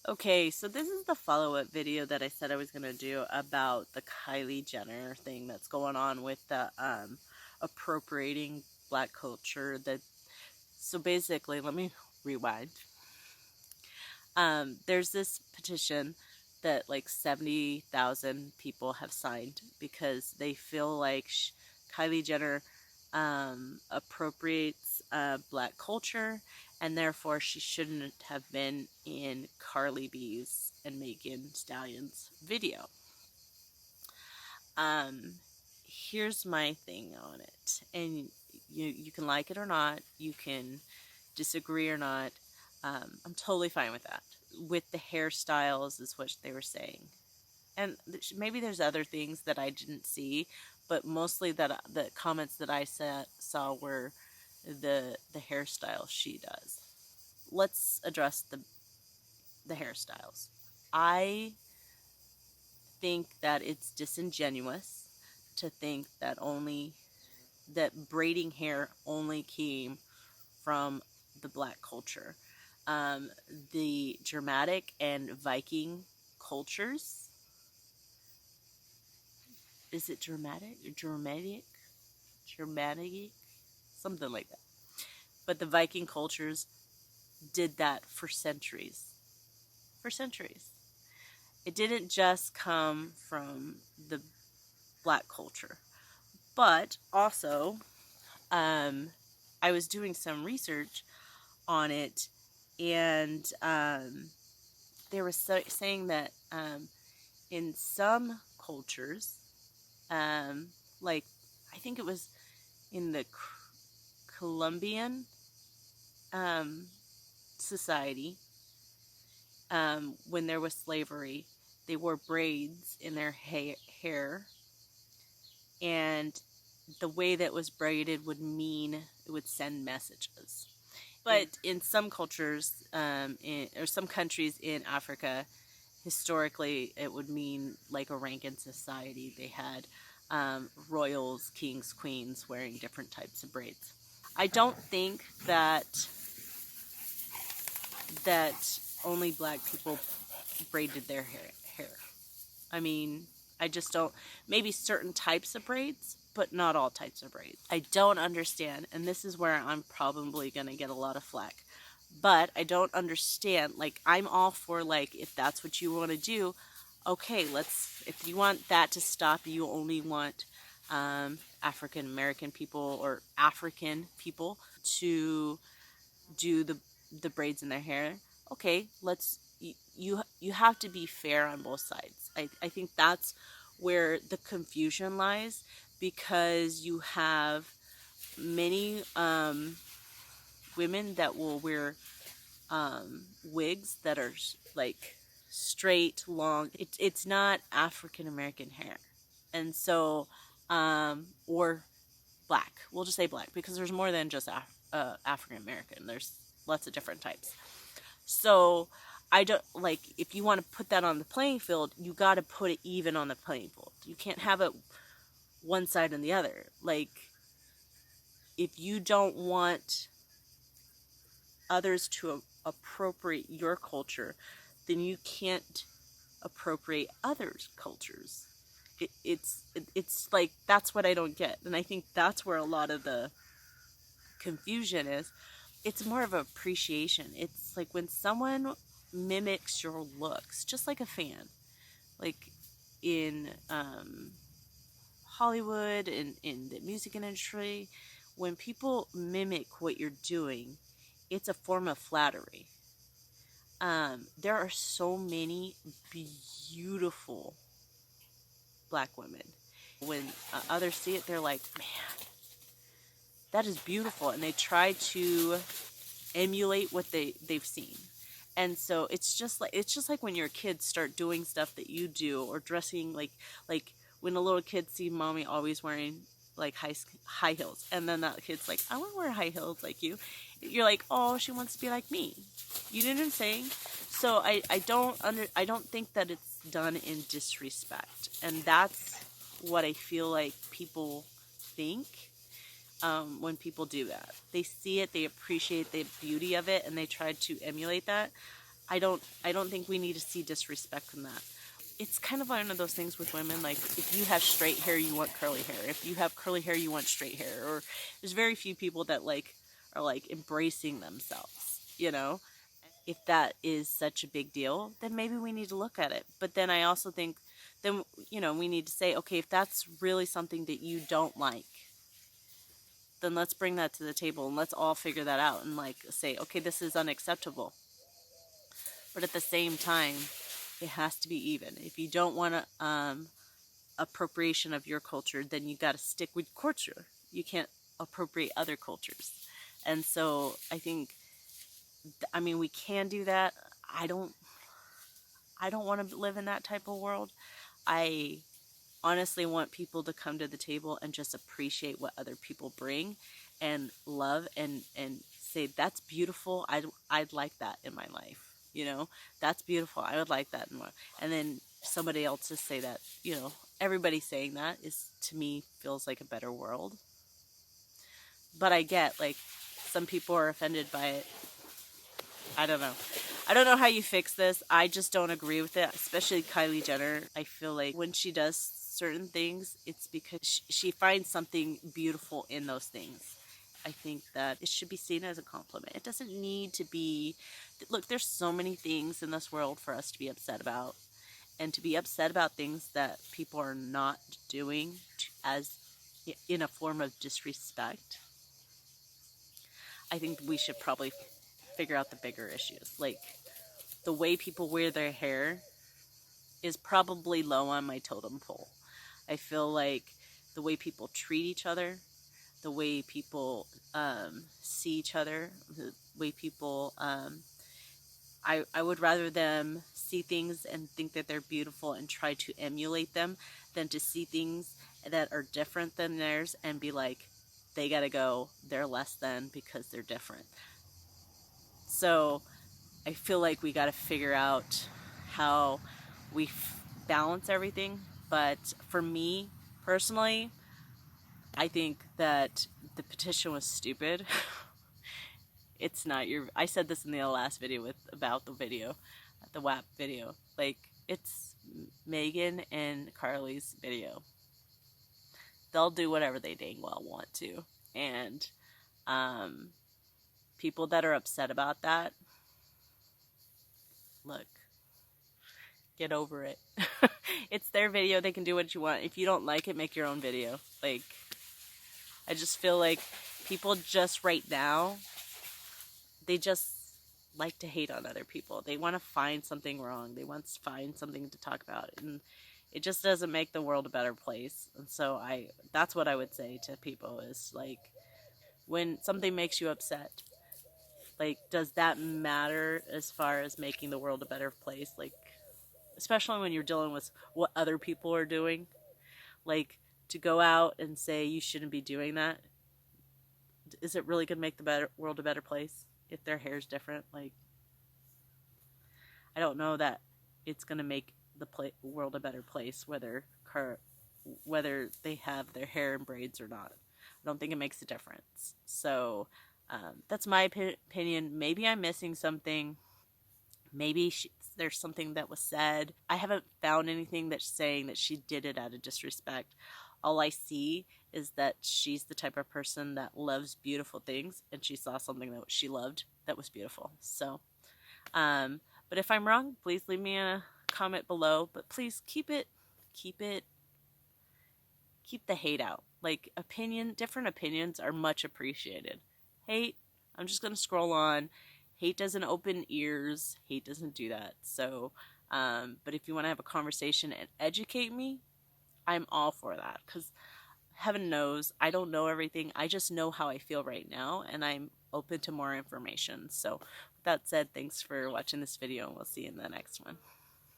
Okay, so this is the follow-up video that I said I was going to do about the Kylie Jenner thing that's going on with the appropriating black culture. So basically, let me rewind. There's this petition that like 70,000 people have signed because they feel like Kylie Jenner appropriates black culture, and therefore she shouldn't have been in Carly B's and Megan Stallion's video. Um, Here's my thing on it, and you can like it or not, you can disagree or not. I'm totally fine with that. With the hairstyles, is what they were saying, and maybe there's other things that I didn't see, but mostly that the comments that I saw were the hairstyle she does. Let's address the hairstyles. I think that it's disingenuous to think that braiding hair only came from the black culture. The Germanic and Viking cultures. Is it Germanic? Germanic? Something like that. But the Viking cultures did that for centuries. For centuries. It didn't just come from the black culture. But also, I was doing some research on it, and they were saying that in some cultures, like I think it was in the Colombian society, when there was slavery, they wore braids in their hair, and the way that was braided would mean it would send messages. But in some cultures, or some countries in Africa, historically, it would mean like a rank in society. They had royals, kings, queens wearing different types of braids. I don't think that only black people braided their hair. I mean, I just don't. Maybe certain types of braids, but not all types of braids. I don't understand, and this is where I'm probably going to get a lot of flack. But I don't understand. Like, I'm all for, like, if that's what you want to do, okay, if you want that to stop, you only want African American people or African people to do the braids in their hair. Okay, you have to be fair on both sides. I think that's where the confusion lies, because you have many women that will wear wigs that are like straight, long. It's not African American hair, and so or black. We'll just say black because there's more than just African American. There's lots of different types. So I don't like, if you want to put that on the playing field, you got to put it even on the playing field. You can't have it one side and the other. Like, if you don't want others to appropriate your culture, then you can't appropriate others' cultures. It's like, that's what I don't get, and I think that's where a lot of the confusion is. It's more of appreciation. It's like when someone mimics your looks, just like a fan, like in Hollywood and in the music industry, when people mimic what you're doing, it's a form of flattery. There are so many beautiful black women. When others see it, they're like, man, that is beautiful, and they try to emulate what they've seen. And so it's just like when your kids start doing stuff that you do, or dressing like when a little kid see mommy always wearing like high heels, and then that kid's like, I want to wear high heels like you. You're like, oh, she wants to be like me. You know what I'm saying? So I don't think that it's done in disrespect, and that's what I feel like people think. When people do that, they see it, they appreciate the beauty of it, and they try to emulate that. I don't think we need to see disrespect from that. It's kind of one of those things with women, like if you have straight hair, you want curly hair. If you have curly hair, you want straight hair. Or there's very few people that like are like embracing themselves, you know? If that is such a big deal, then maybe we need to look at it. But then I also think then we need to say, okay, if that's really something that you don't like, then let's bring that to the table and let's all figure that out and like say, okay, this is unacceptable. But at the same time, it has to be even. If you don't want to appropriation of your culture, then you got to stick with culture. You can't appropriate other cultures. And so I think, I mean, we can do that. I don't I don't want to live in that type of world. I honestly want people to come to the table and just appreciate what other people bring and love and say that's beautiful. I'd like that in my life. That's beautiful. I would like that in my, and then somebody else to say that, everybody saying that is, to me, feels like a better world. But I get like some people are offended by it. I don't know. I don't know how you fix this. I just don't agree with it, especially Kylie Jenner. I feel like when she does certain things, it's because she finds something beautiful in those things. I think that it should be seen as a compliment. It doesn't need to be. Look, there's so many things in this world for us to be upset about. And to be upset about things that people are not doing as in a form of disrespect, I think we should probably figure out the bigger issues. Like, the way people wear their hair is probably low on my totem pole. I feel like the way people treat each other, the way people see each other, the way people, I would rather them see things and think that they're beautiful and try to emulate them than to see things that are different than theirs and be like, they gotta go, they're less than because they're different. So I feel like we got to figure out how we balance everything. But for me personally, I think that the petition was stupid. It's not your. I said this in the last video about the video, the WAP video. Like, it's Megan and Carly's video. They'll do whatever they dang well want to, and people that are upset about that, look, get over it. It's their video. They can do what you want. If you don't like it, make your own video. Like, I just feel like people just right now, they just like to hate on other people. They want to find something wrong. They want to find something to talk about. And it just doesn't make the world a better place. And so that's what I would say to people is like, when something makes you upset, like, does that matter as far as making the world a better place? Like, especially when you're dealing with what other people are doing, like, to go out and say you shouldn't be doing that, is it really going to make the world a better place if their hair's different? Like, I don't know that it's going to make the world a better place whether they have their hair in braids or not. I don't think it makes a difference. So that's my opinion. Maybe I'm missing something. Maybe there's something that was said. I haven't found anything that's saying that she did it out of disrespect. All I see is that she's the type of person that loves beautiful things, and she saw something that she loved that was beautiful. So, but if I'm wrong, please leave me a comment below. But please keep the hate out. Like, different opinions are much appreciated. Hate, I'm just gonna scroll on. Hate doesn't open ears. Hate doesn't do that. So, but if you want to have a conversation and educate me, I'm all for that. Because heaven knows, I don't know everything. I just know how I feel right now, and I'm open to more information. So, with that said, thanks for watching this video, and we'll see you in the next one.